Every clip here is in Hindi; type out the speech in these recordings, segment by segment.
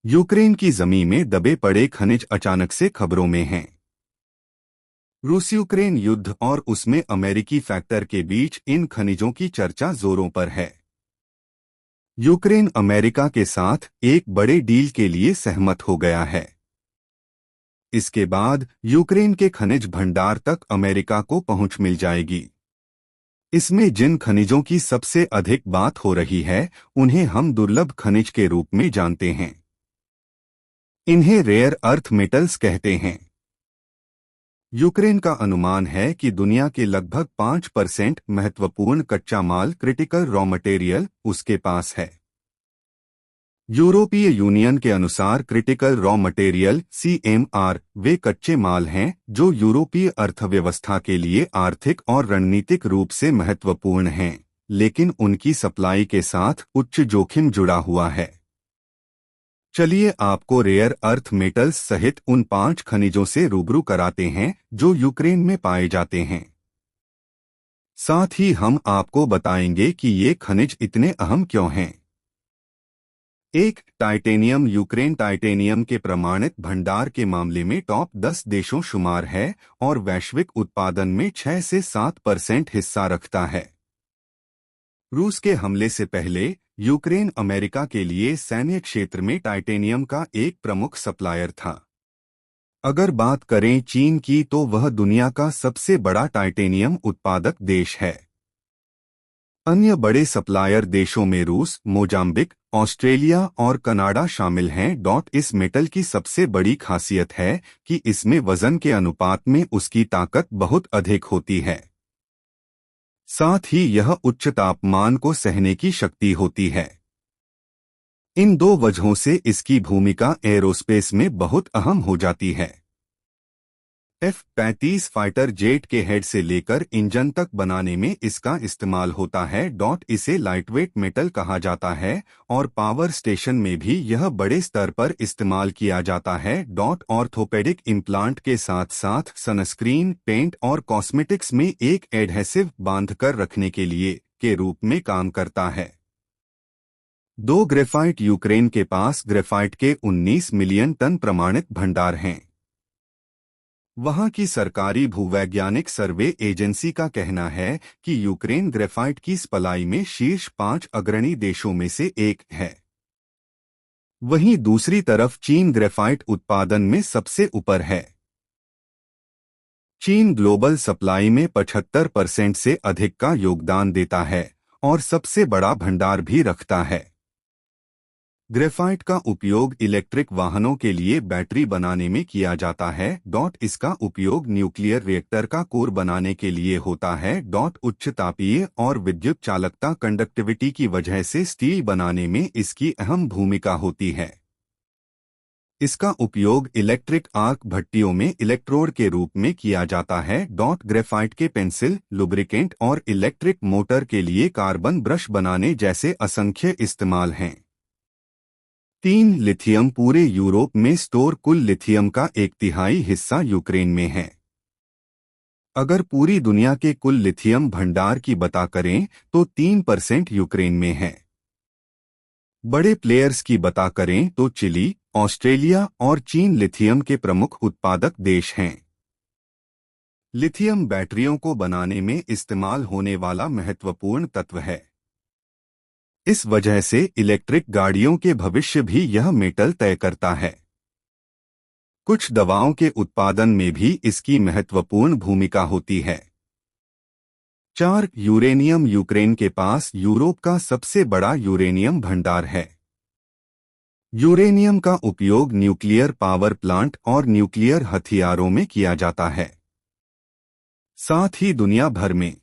यूक्रेन की जमीन में दबे पड़े खनिज अचानक से खबरों में हैं। रूस यूक्रेन युद्ध और उसमें अमेरिकी फैक्टर के बीच इन खनिजों की चर्चा जोरों पर है। यूक्रेन अमेरिका के साथ एक बड़े डील के लिए सहमत हो गया है। इसके बाद यूक्रेन के खनिज भंडार तक अमेरिका को पहुंच मिल जाएगी। इसमें जिन खनिजों की सबसे अधिक बात हो रही है उन्हें हम दुर्लभ खनिज के रूप में जानते हैं। इन्हें रेयर अर्थ मेटल्स कहते हैं। यूक्रेन का अनुमान है कि दुनिया के लगभग 5% महत्वपूर्ण कच्चा माल क्रिटिकल रॉ मटेरियल उसके पास है। यूरोपीय यूनियन के अनुसार क्रिटिकल रॉ मटेरियल CMR वे कच्चे माल हैं जो यूरोपीय अर्थव्यवस्था के लिए आर्थिक और रणनीतिक रूप से महत्वपूर्ण हैं, लेकिन उनकी सप्लाई के साथ उच्च जोखिम जुड़ा हुआ है। चलिए आपको रेयर अर्थ मेटल्स सहित उन 5 खनिजों से रूबरू कराते हैं जो यूक्रेन में पाए जाते हैं। साथ ही हम आपको बताएंगे कि ये खनिज इतने अहम क्यों हैं। 1. टाइटेनियम। यूक्रेन टाइटेनियम के प्रमाणित भंडार के मामले में टॉप 10 देशों शुमार है और वैश्विक उत्पादन में 6 से 7% हिस्सा रखता है। रूस के हमले से पहले यूक्रेन अमेरिका के लिए सैन्य क्षेत्र में टाइटेनियम का एक प्रमुख सप्लायर था। अगर बात करें चीन की तो वह दुनिया का सबसे बड़ा टाइटेनियम उत्पादक देश है। अन्य बड़े सप्लायर देशों में रूस, मोजाम्बिक, ऑस्ट्रेलिया और कनाडा शामिल हैं। इस मेटल की सबसे बड़ी खासियत है कि इसमें वजन के अनुपात में उसकी ताकत बहुत अधिक होती है। साथ ही यह उच्च तापमान को सहने की शक्ति होती है। इन 2 वजहों से इसकी भूमिका एरोस्पेस में बहुत अहम हो जाती है। F-35 फाइटर जेट के हेड से लेकर इंजन तक बनाने में इसका इस्तेमाल होता है। इसे लाइटवेट मेटल कहा जाता है और पावर स्टेशन में भी यह बड़े स्तर पर इस्तेमाल किया जाता है। ऑर्थोपेडिक इम्प्लांट के साथ साथ सनस्क्रीन, पेंट और कॉस्मेटिक्स में एक एडहेसिव बांधकर रखने के लिए के रूप में काम करता है। 2. ग्रेफाइट। यूक्रेन के पास ग्रेफाइट के 19 मिलियन टन प्रमाणित भंडार हैं। वहां की सरकारी भूवैज्ञानिक सर्वे एजेंसी का कहना है कि यूक्रेन ग्रेफाइट की सप्लाई में शीर्ष 5 अग्रणी देशों में से एक है। वहीं दूसरी तरफ चीन ग्रेफाइट उत्पादन में सबसे ऊपर है। चीन ग्लोबल सप्लाई में 75% से अधिक का योगदान देता है और सबसे बड़ा भंडार भी रखता है। ग्रेफाइट का उपयोग इलेक्ट्रिक वाहनों के लिए बैटरी बनाने में किया जाता है। इसका उपयोग न्यूक्लियर रिएक्टर का कोर बनाने के लिए होता है। उच्च तापीय और विद्युत चालकता कंडक्टिविटी की वजह से स्टील बनाने में इसकी अहम भूमिका होती है। इसका उपयोग इलेक्ट्रिक आर्क भट्टियों में इलेक्ट्रोड के रूप में किया जाता है। ग्रेफाइट के पेंसिल, लुब्रिकेंट और इलेक्ट्रिक मोटर के लिए कार्बन ब्रश बनाने जैसे असंख्य इस्तेमाल हैं। 3. लिथियम। पूरे यूरोप में स्टोर कुल लिथियम का 1/3 हिस्सा यूक्रेन में है। अगर पूरी दुनिया के कुल लिथियम भंडार की बात करें तो 3% यूक्रेन में है। बड़े प्लेयर्स की बात करें तो चिली, ऑस्ट्रेलिया और चीन लिथियम के प्रमुख उत्पादक देश हैं। लिथियम बैटरियों को बनाने में इस्तेमाल होने वाला महत्वपूर्ण तत्व है। इस वजह से इलेक्ट्रिक गाड़ियों के भविष्य भी यह मेटल तय करता है। कुछ दवाओं के उत्पादन में भी इसकी महत्वपूर्ण भूमिका होती है। 4. यूरेनियम। यूक्रेन के पास यूरोप का सबसे बड़ा यूरेनियम भंडार है। यूरेनियम का उपयोग न्यूक्लियर पावर प्लांट और न्यूक्लियर हथियारों में किया जाता है। साथ ही दुनिया भर में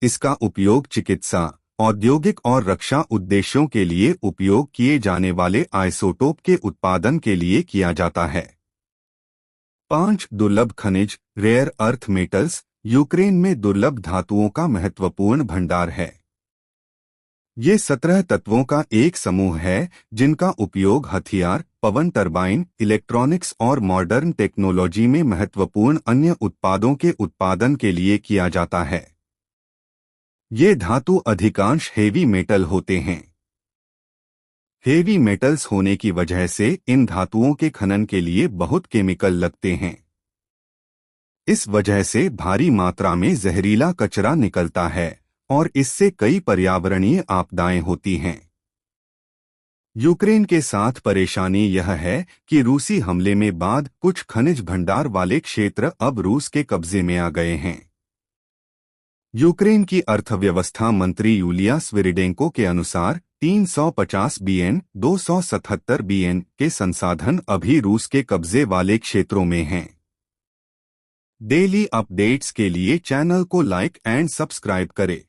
इसका उपयोग चिकित्सा, औद्योगिक और रक्षा उद्देश्यों के लिए उपयोग किए जाने वाले आइसोटोप के उत्पादन के लिए किया जाता है। 5. दुर्लभ खनिज। Rare earth metals. यूक्रेन में दुर्लभ धातुओं का महत्वपूर्ण भंडार है। ये 17 तत्वों का एक समूह है जिनका उपयोग हथियार, पवन टरबाइन, इलेक्ट्रॉनिक्स और मॉडर्न टेक्नोलॉजी में महत्वपूर्ण अन्य उत्पादों के उत्पादन के लिए किया जाता है। ये धातु अधिकांश हेवी मेटल होते हैं। हेवी मेटल्स होने की वजह से इन धातुओं के खनन के लिए बहुत केमिकल लगते हैं। इस वजह से भारी मात्रा में जहरीला कचरा निकलता है और इससे कई पर्यावरणीय आपदाएं होती हैं। यूक्रेन के साथ परेशानी यह है कि रूसी हमले में बाद कुछ खनिज भंडार वाले क्षेत्र अब रूस के कब्जे में आ गए हैं। यूक्रेन की अर्थव्यवस्था मंत्री यूलिया स्विरिडेंको के अनुसार 350 बीएन 277 बीएन के संसाधन अभी रूस के कब्जे वाले क्षेत्रों में हैं। डेली अपडेट्स के लिए चैनल को लाइक एंड सब्सक्राइब करें।